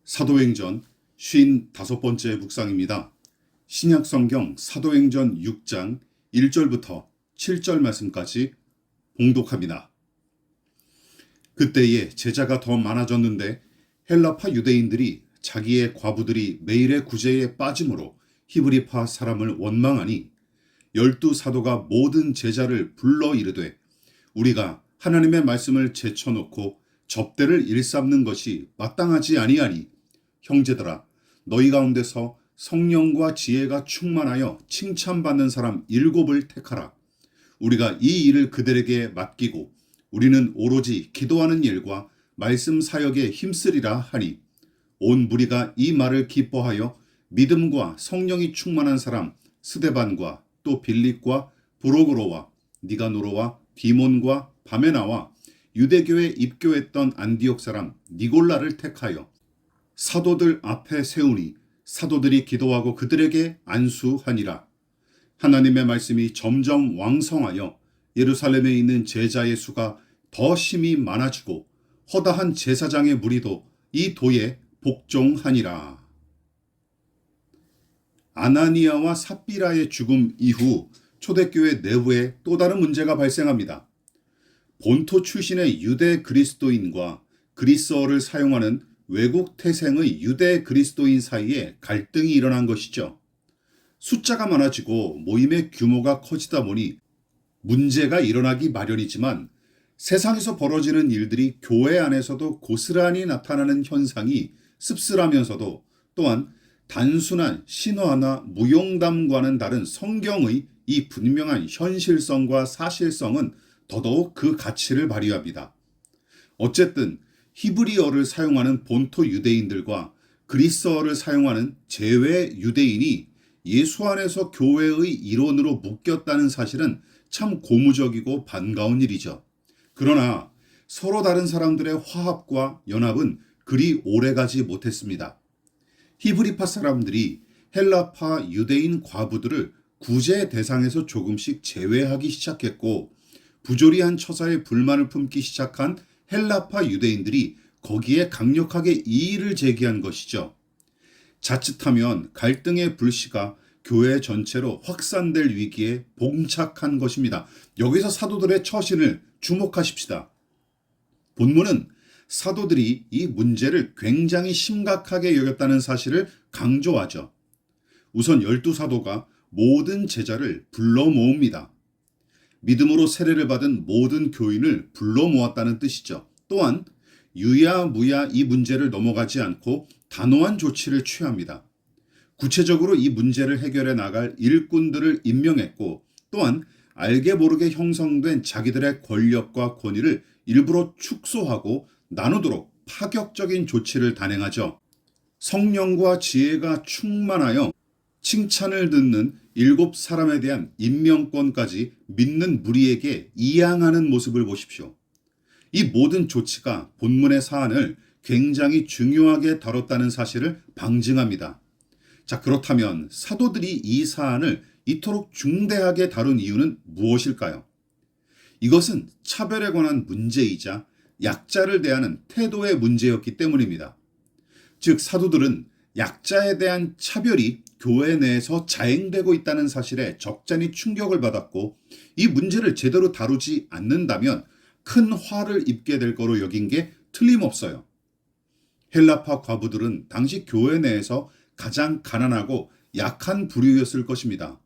사도행전 55번째 묵상입니다. 신약성경 사도행전 6장 1절부터 7절 말씀까지 봉독합니다. 그때에 제자가 더 많아졌는데 헬라파 유대인들이 자기의 과부들이 매일의 구제에 빠짐으로 히브리파 사람을 원망하니 12사도가 모든 제자를 불러 이르되 우리가 하나님의 말씀을 제쳐놓고 접대를 일삼는 것이 마땅하지 아니하니 형제들아 너희 가운데서 성령과 지혜가 충만하여 칭찬받는 사람 7을 택하라. 우리가 이 일을 그들에게 맡기고 우리는 오로지 기도하는 일과 말씀 사역에 힘쓰리라 하니 온 무리가 이 말을 기뻐하여 믿음과 성령이 충만한 사람 스데반과 또 빌립과 브로그로와 니가노로와 디몬과 바메나와 유대교에 입교했던 안디옥 사람 니골라를 택하여 사도들 앞에 세우니 사도들이 기도하고 그들에게 안수하니라. 하나님의 말씀이 점점 왕성하여 예루살렘에 있는 제자의 수가 더 심히 많아지고 허다한 제사장의 무리도 이 도에 복종하니라. 아나니아와 삽비라의 죽음 이후 초대교회 내부에 또 다른 문제가 발생합니다. 본토 출신의 유대 그리스도인과 그리스어를 사용하는 외국 태생의 유대 그리스도인 사이에 갈등이 일어난 것이죠. 숫자가 많아지고 모임의 규모가 커지다 보니 문제가 일어나기 마련이지만 세상에서 벌어지는 일들이 교회 안에서도 고스란히 나타나는 현상이 씁쓸하면서도 또한 단순한 신화나 무용담과는 다른 성경의 이 분명한 현실성과 사실성은 더더욱 그 가치를 발휘합니다. 어쨌든 히브리어를 사용하는 본토 유대인들과 그리스어를 사용하는 제외 유대인이 예수 안에서 교회의 일원으로 묶였다는 사실은 참 고무적이고 반가운 일이죠. 그러나 서로 다른 사람들의 화합과 연합은 그리 오래가지 못했습니다. 히브리파 사람들이 헬라파 유대인 과부들을 구제 대상에서 조금씩 제외하기 시작했고 부조리한 처사에 불만을 품기 시작한 헬라파 유대인들이 거기에 강력하게 이의를 제기한 것이죠. 자칫하면 갈등의 불씨가 교회 전체로 확산될 위기에 봉착한 것입니다. 여기서 사도들의 처신을 주목하십시다. 본문은 사도들이 이 문제를 굉장히 심각하게 여겼다는 사실을 강조하죠. 우선 12사도가 모든 제자를 불러 모읍니다. 믿음으로 세례를 받은 모든 교인을 불러 모았다는 뜻이죠. 또한 유야무야 이 문제를 넘어가지 않고 단호한 조치를 취합니다. 구체적으로 이 문제를 해결해 나갈 일꾼들을 임명했고 또한 알게 모르게 형성된 자기들의 권력과 권위를 일부러 축소하고 나누도록 파격적인 조치를 단행하죠. 성령과 지혜가 충만하여 칭찬을 듣는 7사람에 대한 임명권까지 믿는 무리에게 이양하는 모습을 보십시오. 이 모든 조치가 본문의 사안을 굉장히 중요하게 다뤘다는 사실을 방증합니다. 자, 그렇다면 사도들이 이 사안을 이토록 중대하게 다룬 이유는 무엇일까요? 이것은 차별에 관한 문제이자 약자를 대하는 태도의 문제였기 때문입니다. 즉, 사도들은 약자에 대한 차별이 교회 내에서 자행되고 있다는 사실에 적잖이 충격을 받았고 이 문제를 제대로 다루지 않는다면 큰 화를 입게 될 거로 여긴 게 틀림없어요. 헬라파 과부들은 당시 교회 내에서 가장 가난하고 약한 부류였을 것입니다.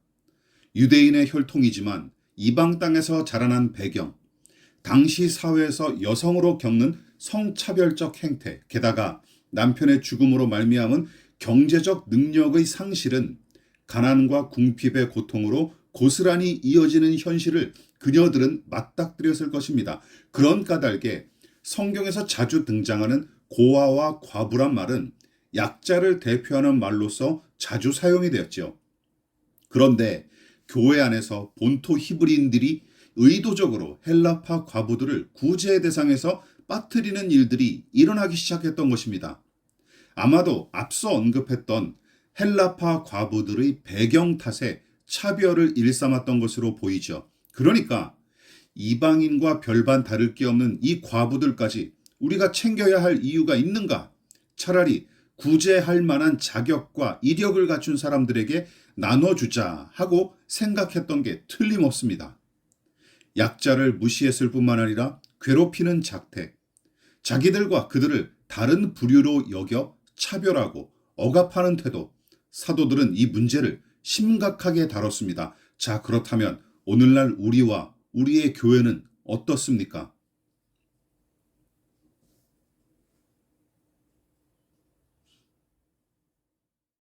유대인의 혈통이지만 이방 땅에서 자라난 배경, 당시 사회에서 여성으로 겪는 성차별적 행태, 게다가 남편의 죽음으로 말미암은 경제적 능력의 상실은 가난과 궁핍의 고통으로 고스란히 이어지는 현실을 그녀들은 맞닥뜨렸을 것입니다. 그런 까닭에 성경에서 자주 등장하는 고아와 과부란 말은 약자를 대표하는 말로서 자주 사용이 되었죠. 그런데 교회 안에서 본토 히브리인들이 의도적으로 헬라파 과부들을 구제 대상에서 빠뜨리는 일들이 일어나기 시작했던 것입니다. 아마도 앞서 언급했던 헬라파 과부들의 배경 탓에 차별을 일삼았던 것으로 보이죠. 그러니까 이방인과 별반 다를 게 없는 이 과부들까지 우리가 챙겨야 할 이유가 있는가? 차라리 구제할 만한 자격과 이력을 갖춘 사람들에게 나눠주자 하고 생각했던 게 틀림없습니다. 약자를 무시했을 뿐만 아니라 괴롭히는 작태, 자기들과 그들을 다른 부류로 여겨 차별하고 억압하는 태도, 사도들은 이 문제를 심각하게 다뤘습니다. 자, 그렇다면 오늘날 우리와 우리의 교회는 어떻습니까?